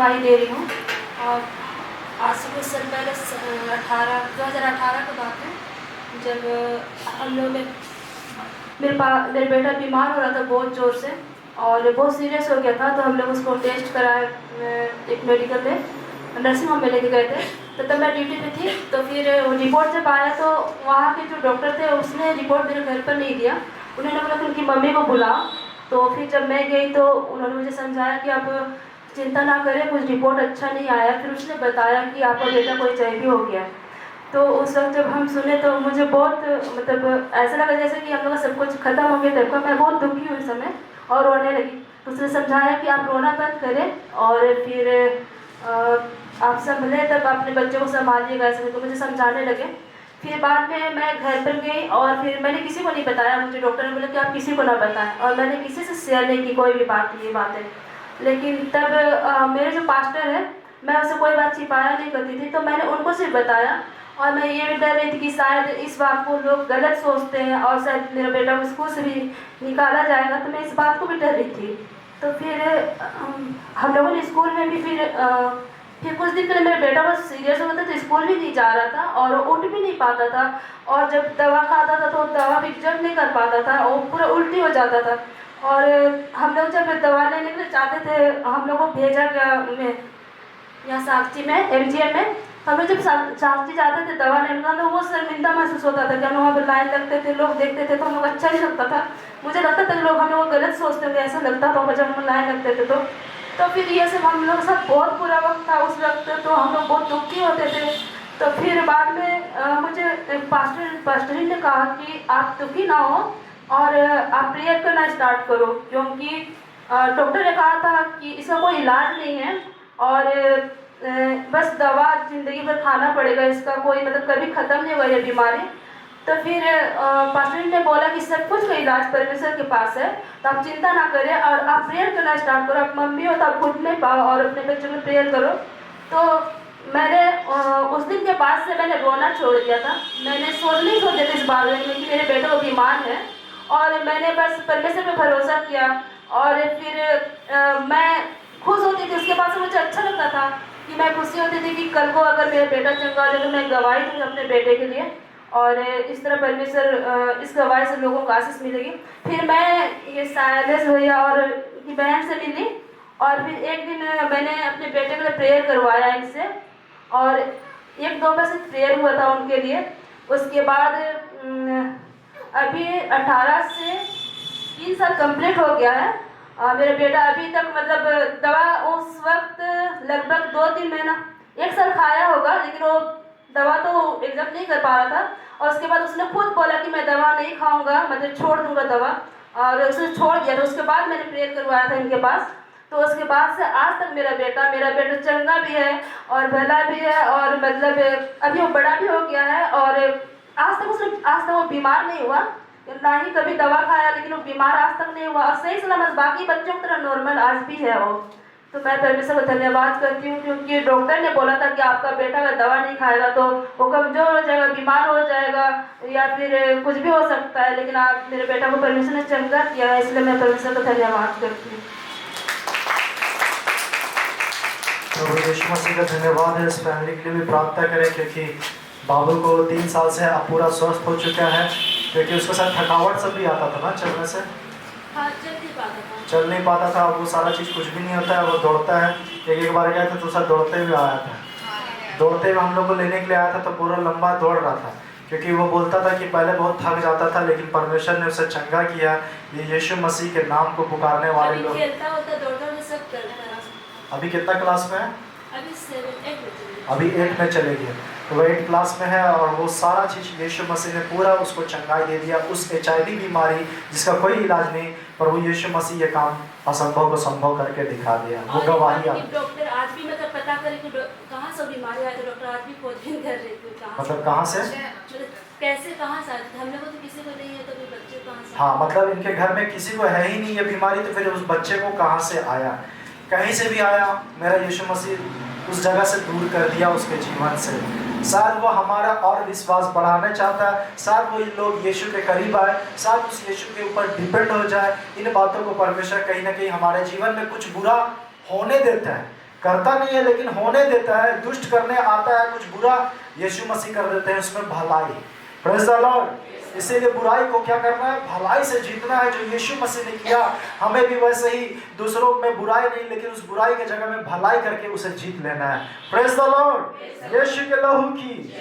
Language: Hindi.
दिखाई दे रही हूँ। और आज से कुछ साल पहले 2018 की बात है, जब हम लोग मेरे बेटा बीमार हो रहा था बहुत ज़ोर से और बहुत सीरियस हो गया था। तो हम लोग उसको टेस्ट कराए एक मेडिकल में, नर्सिंग होम में लेके गए थे। तो तब मैं ड्यूटी पे थी। तो फिर रिपोर्ट जब आया तो वहाँ के जो डॉक्टर थे उसने रिपोर्ट मेरे घर पर नहीं दिया। उन्होंने बोला कि उनकी मम्मी को बुलाओ। तो फिर जब मैं गई तो उन्होंने मुझे समझाया कि आप चिंता ना करें, कुछ रिपोर्ट अच्छा नहीं आया। फिर उसने बताया कि आपका बेटा कोई HIV हो गया। तो उस वक्त जब हम सुने तो मुझे बहुत मतलब ऐसा लगा जैसे कि हम लोग का सब कुछ खत्म हो गया। तब का मैं बहुत दुखी हुई उस समय और रोने लगी। तो उसने समझाया कि आप रोना बंद करें और फिर आप संभले तब अपने बच्चों को संभालिएगा, ऐसे तो मुझे समझाने लगे। फिर बाद में मैं घर पर गई और फिर मैंने किसी को नहीं बताया। मुझे डॉक्टर ने बोला कि आप किसी को ना बताएं, और मैंने किसी से शेयर नहीं की कोई भी बात, ये बात है। लेकिन तब मेरे जो पास्टर है, मैं उससे कोई बात छिपाया नहीं करती थी, तो मैंने उनको सिर्फ बताया। और मैं ये भी डर रही थी कि शायद इस बात को लोग गलत सोचते हैं और शायद मेरा बेटा को स्कूल से भी निकाला जाएगा, तो मैं इस बात को भी डर रही थी। तो फिर हम लोगों ने स्कूल में भी फिर कुछ दिन के लिए मेरा बेटा बहुत सीरियस हो गया था, तो स्कूल भी नहीं जा रहा था और उठ भी नहीं पाता था। और जब दवा खाता था तो दवा भी जब नहीं कर पाता था, वो पूरा उल्टी हो जाता था। और हम लोग जब दवा लेने के लिए चाहते थे, हम लोग को भेजा गया में यहाँ साक्षी में MGM में। हम लोग जब साक्षी जाते थे दवा लेने का, तो वो शर्मिंदा महसूस होता था कि हम वहाँ पर लाइन लगते थे, लोग देखते थे तो हम लोग अच्छा नहीं लगता था। मुझे लगता था कि लोग हम लोग गलत सोचते थे, ऐसा लगता था जब हम लाइन लगते थे तो फिर ये सब हम लोग सब बहुत बुरा वक्त था उस वक्त। तो हम लोग बहुत दुखी होते थे। तो फिर बाद में मुझे पास्टरी ने कहा कि आप दुखी ना हो और आप प्रेयर करना स्टार्ट करो, क्योंकि डॉक्टर ने कहा था कि इसका कोई इलाज नहीं है और बस दवा ज़िंदगी भर खाना पड़ेगा, इसका कोई मतलब कभी ख़त्म नहीं होगा ये बीमारी। तो फिर पास्टर ने बोला कि सब कुछ का इलाज परमेश्वर के पास है, तो आप चिंता ना करें और आप प्रेयर करना स्टार्ट करो। आप मम्मी हो तो आप घुट नहीं पाओ और अपने बच्चों में प्रेयर करो। तो मैंने उस दिन के बाद से मैंने रोना छोड़ दिया था। मैंने नहीं सोचते थे इस बारे में कि मेरे बेटे को बीमार है, और मैंने बस परमेश्वर पे भरोसा किया। और फिर मैं खुश होती थी, उसके बाद से मुझे अच्छा लगता था कि मैं खुशी होती थी कि कल को अगर मेरा बेटा चंगा हो जाए तो मैं गवाही दूँगी अपने बेटे के लिए, और इस तरह परमेश्वर इस गवाही से लोगों को आशीष मिलेगी। फिर मैं ये साइलेंस भैया और की बहन से मिली, और फिर एक दिन मैंने अपने बेटे के लिए प्रेयर करवाया इनसे, और 1-2 बजे प्रेयर हुआ था उनके लिए। उसके बाद अभी 18 से 3 साल कंप्लीट हो गया है। मेरा बेटा अभी तक मतलब दवा उस वक्त लगभग 2-3 महीना 1 साल खाया होगा, लेकिन वो दवा तो एग्जैक्ट नहीं कर पा रहा था। और उसके बाद उसने खुद बोला कि मैं दवा नहीं खाऊंगा, मतलब छोड़ दूंगा दवा, और उसने छोड़ दिया। तो उसके बाद मैंने प्रेयर करवाया था इनके पास। तो उसके बाद से आज तक मेरा बेटा चंगा भी है और भला भी है, और मतलब अभी वो बड़ा भी हो गया है, और आज तक वो बीमार नहीं हुआ, ना ही कभी दवा खाया, लेकिन वो बीमार आज तक नहीं हुआ और सही सलामत बाकी बच्चों की तरह नॉर्मल आज भी है वो। तो मैं परमेश्वर को धन्यवाद करती हूँ, क्योंकि डॉक्टर ने बोला था कि आपका बेटा अगर दवा नहीं खाएगा तो वो कमज़ोर हो जाएगा, बीमार हो जाएगा, या फिर कुछ भी हो सकता है। लेकिन आप मेरे बेटा को परमेश्वर ने चंगा किया है, इसलिए मैं परमेश्वर को धन्यवाद करती हूँ। प्रभु यीशु मसीह का धन्यवाद है। इस फैमिली के लिए भी प्रार्थना करें, क्योंकि बाबू को 3 साल से अब पूरा स्वस्थ हो चुका है, क्योंकि उसके साथ थकावट सब भी आता था ना चलने से। हाँ, चल नहीं पाता था। वो सारा चीज़ कुछ भी नहीं होता है, वो दौड़ता है। एक बार गया था तो सर दौड़ते हुए आया था, दौड़ते हुए हम लोग को लेने के लिए आया था, तो पूरा लंबा दौड़ रहा था, क्योंकि वो बोलता था कि पहले बहुत थक जाता था, लेकिन परमेश्वर ने उसे चंगा किया। ये यीशु मसीह के नाम को पुकारने वाले लोग। अभी कितना क्लास में है? अभी 8 में चले गए, तो वह 8 क्लास में है, और वो सारा चीज़ यीशु मसीह ने पूरा उसको चंगाई दे दिया। उस HIV बीमारी जिसका कोई इलाज नहीं, पर वो यीशु मसीह ये काम असंभव को संभव करके दिखा दिया। वो गवाही डॉक्टर आज भी मतलब पता करें कि कहाँ से बीमारी है, तो डॉक्टर आज भी खोजबीन कर रहे थे मतलब कहाँ से, कैसे कहाँ से हम लोगों तो किसी को नहीं है, तो बच्चे कहाँ से। हाँ, मतलब इनके घर में किसी को है ही नहीं ये बीमारी, तो फिर उस बच्चे को कहाँ से आया? कहीं से भी आया, मेरा यीशु मसीह उस जगह से दूर कर दिया उसके जीवन से। शायद वो हमारा और विश्वास बढ़ाना चाहता है, शायद वो लोग यीशु के करीब आए, शायद उस यीशु के ऊपर डिपेंड हो जाए। इन बातों को परमेश्वर कहीं ना कहीं हमारे जीवन में कुछ बुरा होने देता है, करता नहीं है लेकिन होने देता है, दुष्ट करने आता है कुछ बुरा, यीशु मसीह कर देते हैं उसमें भलाई। Praise the Lord. इसीलिए बुराई को क्या करना है, भलाई से जीतना है, जो यीशु मसीह ने किया। हमें भी वैसे ही दूसरों में बुराई नहीं, लेकिन उस बुराई के जगह में भलाई करके उसे जीत लेना है। Praise the Lord. यीशु के लहू की